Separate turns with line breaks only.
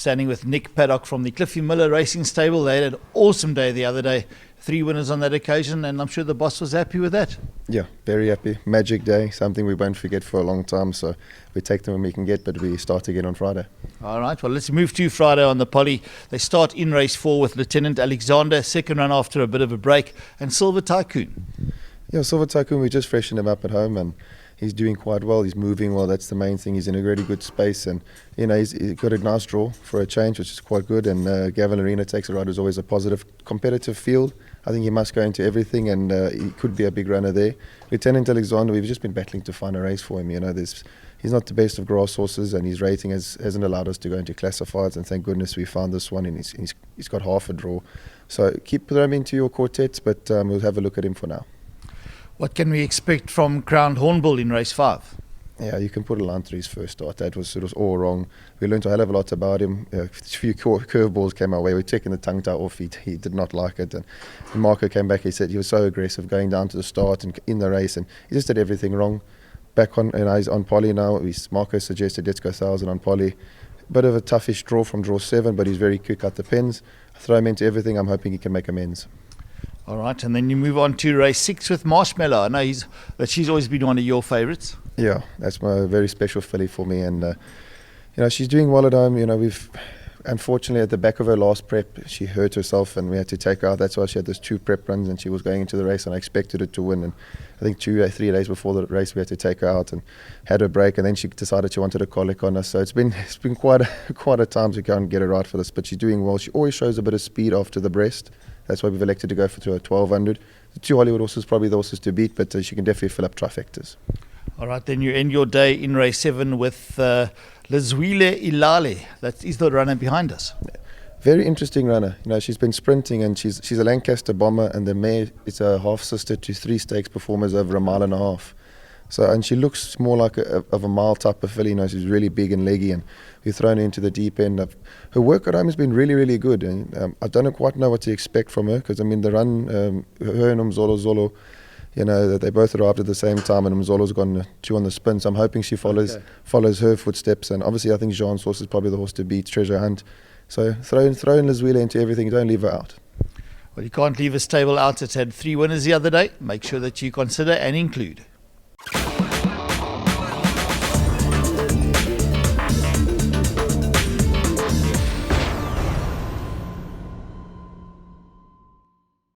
standing with Nick Paddock from the Cliffy Miller Racing Stable. They had an awesome day the other day. 3 winners on that occasion, and I'm sure the boss was happy with that.
Yeah, very happy. Magic day, something we won't forget for a long time. So we take them when we can get, but we start again on Friday.
All right, well, let's move to Friday on the Poly. They start in race 4 with Lieutenant Alexander, second run after a bit of a break, and Silver Tycoon.
Yeah, Silver Tycoon, we just freshened him up at home, and he's doing quite well. He's moving well. That's the main thing. He's in a really good space, and he's got a nice draw for a change, which is quite good. And Gavin Arena takes a ride is always a positive, competitive field. I think he must go into everything, and he could be a big runner there. Lieutenant Alexander, we've just been battling to find a race for him. He's not the best of grass horses, and his rating hasn't allowed us to go into classifieds. And thank goodness we found this one, and he's got half a draw. So keep him into your quartets, but we'll have a look at him for now.
What can we expect from Crowned Hornbull in race 5?
Yeah, you can put a line through his first start. It was all wrong. We learned a hell of a lot about him. A few curveballs came our way. We're taking the tongue tie off. He did not like it. And Marco came back. He said he was so aggressive going down to the start and in the race, and he just did everything wrong. Back on, he's on Poly now. Marco suggested let's go 1,000 on Poly. Bit of a toughish draw from draw 7, but he's very quick at the pins. Throw him into everything. I'm hoping he can make amends.
All right, and then you move on to race 6 with Marshmallow. I know she's always been one of your favourites.
Yeah, that's my very special filly for me, and she's doing well at home. We've unfortunately at the back of her last prep she hurt herself, and we had to take her out. That's why she had those 2 prep runs, and she was going into the race, and I expected her to win. And I think 2 or 3 days before the race we had to take her out and had her break, and then she decided she wanted a colic on us. So it's been quite a time to go and get her right for this, but she's doing well. She always shows a bit of speed after the breast. That's why we've elected to go for a 1,200. The 2 Hollywood horses probably the horses to beat, but she can definitely fill up trifectas.
All right, then you end your day in race 7 with Lzuel Ilali. That is the runner behind us.
Very interesting runner. She's been sprinting, and she's a Lancaster bomber, and the mare is a half sister to 3 stakes performers over 1.5 miles. So, and she looks more like of a mile type of filly. She's really big and leggy, and we've thrown her into the deep end. Her work at home has been really, really good, and I don't quite know what to expect from her, because the run, her and Zolo, they both arrived at the same time, and Mzolo's gone 2 on the spin. So I'm hoping she follows her footsteps, and obviously I think Jean's horse is probably the horse to beat, Treasure Hunt. So throw in Lzuela into everything. Don't leave her out.
Well, you can't leave a stable out. It's had 3 winners the other day. Make sure that you consider and include